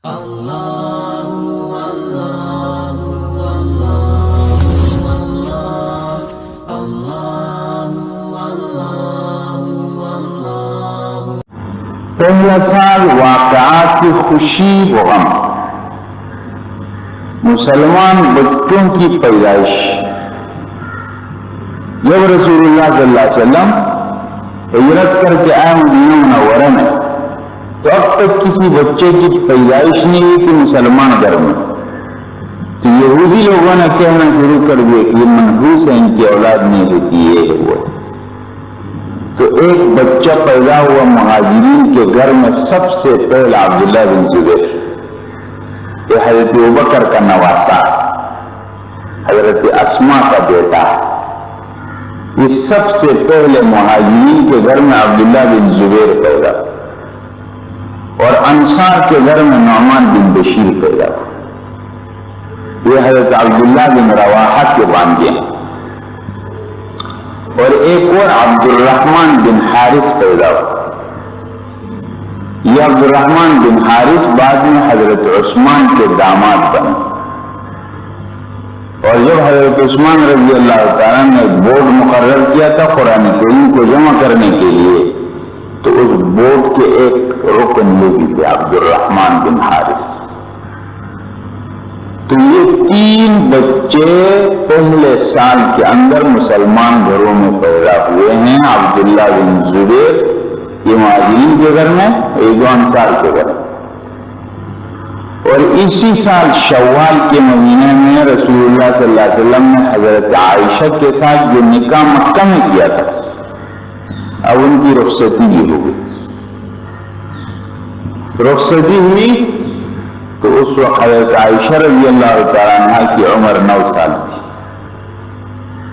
پہلا سال واقعات کی خوشی و غم، مسلمان بچوں کی پیدائش۔ جب رسول اللہ صلی اللہ علیہ وسلم ہجرت کر کے آئے مدینہ منورہ میں تو اب تک کسی بچے کی پیدائش نہیں ہوئی کہ مسلمان گھر میں، تو یہودی لوگوں نے کہنا شروع کر دیا کہ یہ منحوس ہے، ان کی اولاد نہیں ہوتی، یہ ہے وہ۔ تو ایک بچہ پیدا ہوا مہاجرین کے گھر میں، سب سے پہلا عبداللہ بن زبیر، یہ حضرت ابوبکر کا نواسا، حضرت اسماء کا بیٹا۔ یہ سب سے پہلے مہاجرین کے گھر میں عبداللہ بن زبیر پیدا، اور انصار کے گھر میں نعمان بن بشیر پیدا۔ یہ حضرت عبداللہ بن رواحہ کے بانجے ہیں، اور ایک اور عبد الرحمن بن حارث پیدا ہوا۔ یہ عبد الرحمن بن حارث بعد میں حضرت عثمان کے داماد بنے، اور جب حضرت عثمان رضی اللہ تعالیٰ نے بورڈ مقرر کیا تھا قرآن کریم کو جمع کرنے کے لیے، تو اس بورڈ کے ایک رکن یہ بھی تھے عبد الرحمن بن حارث۔ تو یہ تین بچے پہلے سال کے اندر مسلمان گھروں میں پیدا ہوئے ہیں، عبداللہ بن زبیر یہ مہاجرین کے گھر میں، ایک انصار کے گھر میں۔ اور اسی سال شوال کے مہینے میں رسول اللہ صلی اللہ علیہ وسلم نے حضرت عائشہ کے ساتھ جو نکاح مکہ میں کیا تھا، اب ان کی رخصتی بھی ہو گئی۔ رخصتی ہوئی تو اس وقت حضرت عائشہ رضی اللہ تعالیٰ عنہ کی عمر 9 سال تھی۔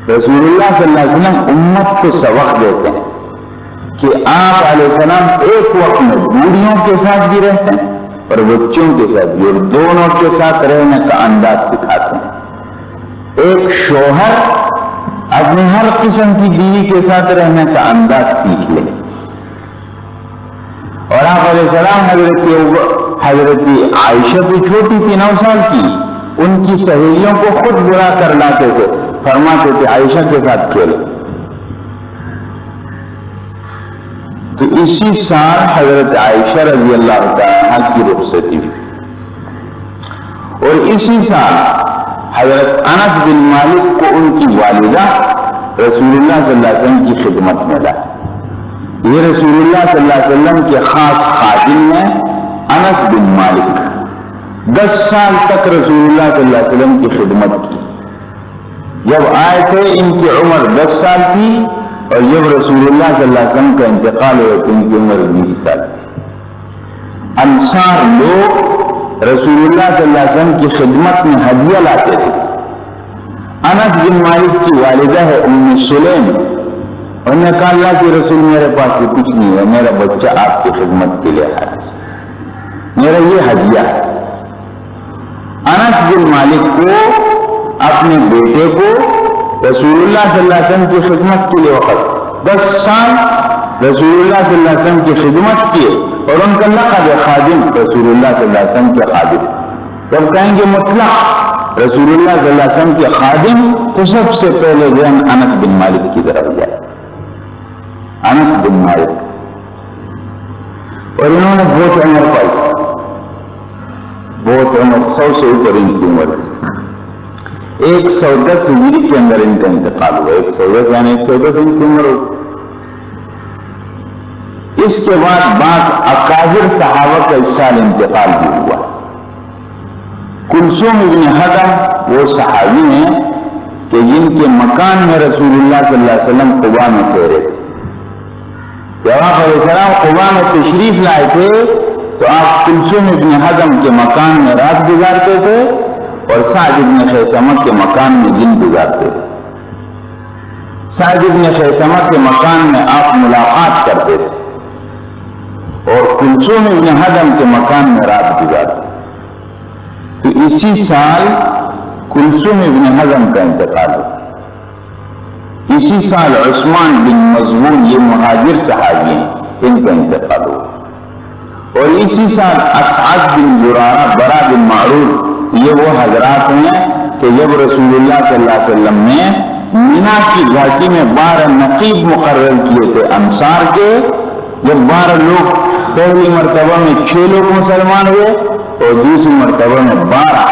رسول اللہ صلی اللہ علیہ وسلم امت کو سبق دیتے ہیں کہ آپ علیہ السلام ایک وقت میں بوڑھیوں کے ساتھ بھی رہتے ہیں اور بچوں کے ساتھ بھی، اور دونوں کے ساتھ رہنے کا انداز سکھاتے ہیں۔ ایک شوہر اپنی ہر قسم کی بیوی کے ساتھ رہنے کا انداز سیکھ لے، اور آپ علیہ السلام حضرت عائشہ بھی چھوٹی تھی 9 سال کی، ان کی سہیلیوں کو خود برا کر لاتے تھے، فرماتے تھے عائشہ کے ساتھ کھیلو۔ تو اسی سال حضرت عائشہ رضی اللہ تعالیٰ کی رخصتی ہوئی، اور اسی سال حضرت انس بن مالک کو ان کی والدہ رسول اللہ صلی اللہ علیہ وسلم کی خدمت میں لائی۔ یہ رسول اللہ صلی اللہ علیہ وسلم کے خاص خادم ہیں انس بن مالک، 10 سال تک رسول اللہ صلی اللہ علیہ وسلم کی خدمت کی۔ جب آئے تھے ان کی عمر 10 سال تھی، اور جب رسول اللہ صلی اللہ علیہ وسلم کا انتقال ہوا تو ان کی عمر 20 سال تھی۔ انصار لوگ رسول اللہ صلی اللہ علیہ وسلم کی خدمت میں ہدیہ لاتے تھے۔ انس بن مالک کی والدہ ہے ام سلیم، انہوں نے کہا اللہ کے رسول میرے پاس تو کچھ نہیں ہے، میرا بچہ آپ کی خدمت کے لیے آیا، میرا یہ ہدیہ ہے۔ انس بن مالک کو اپنے بیٹے کو رسول اللہ صلی اللہ علیہ وسلم کی خدمت کے لیے وقت 10 سال رسول اللہ صلی اللہ علیہ وسلم کی خدمت کیے، اور ان کا لقب خادم، رسول اللہ صلی اللہ علیہ وسلم کے خادم۔ جب کہیں گے مطلق رسول اللہ صلی اللہ علیہ وسلم کے خادم، تو سب سے پہلے ذہن انس بن مالک کی طرف جائے، انس بن مالک۔ اور انہوں نے بہت عمر پائی، بہت عمر، 100 سے اوپر ان کی عمر۔ 110 ہجری کے اندر ان کا انتقال ہوا، 110 یعنی 110 ان کی عمر ہو۔ اس کے بعد اکابر صحابہ کا اس سال انتقال بھی ہوا۔ کلثوم ابن حضم وہ صحابی ہیں کہ جن کے مکان میں رسول اللہ صلی اللہ علیہ وسلم قباء میں ٹھہرے تھے۔ جب آپ علیہ السلام قباء میں تشریف لائے تھے تو آپ کلثوم ابن حضم کے مکان میں رات گزارتے تھے، اور سعد بن خیثمہ کے مکان میں دن گزارتے تھے۔ سعد بن خیثمہ کے مکان میں آپ ملاقات کرتے تھے، اور کلثوم ابن حضم کے مکان میں رات گزارتے۔ تو اسی سال کلثوم ابن حضم کا انتقال ہوا۔ اسی سال عثمان بن مظعون یہ مہاجر صحابی ہیں، ان کا انتقال ہوا۔ اور اسی سال اسعد بن زرارہ یہ وہ حضرات ہیں کہ جب رسول اللہ صلی اللہ علیہ وسلم نے مینا کی گھاٹی میں 12 نقیب مقرر کیے تھے انصار کے. جب 12 لوگ، پہلی مرتبہ میں 6 لوگ مسلمان ہوئے اور دوسری مرتبہ میں 12،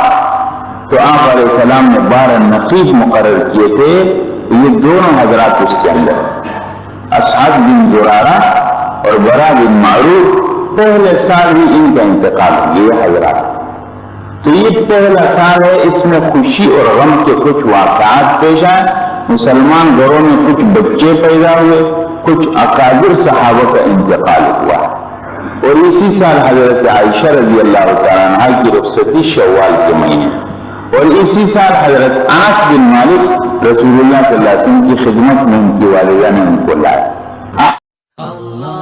تو آپ علیہ السلام نے 12 نقیب مقرر کیے تھے. یہ دونوں حضرات اس کے اندر، اسعد بن زرارہ اور برا بن معروف، پہلے سال ہی ان کا انتقال ہو گیا حضرات. تو یہ پہلا سال ہے، اس میں خوشی اور غم کے کچھ واقعات پیش آئے. مسلمان گھروں میں کچھ بچے پیدا ہوئے، کچھ اکابر صحابہ کا انتقال ہوا. اور اسی سال حضرت عائشہ رضی اللہ تعالیٰ عنہ کی رخصتی شوال کے مہینے، اور اسی سال حضرت انس بن مالک رسول اللہ صلی اللہ علیہ وسلم کی خدمت میں ان کی والدہ نے ان کو لائے. Allah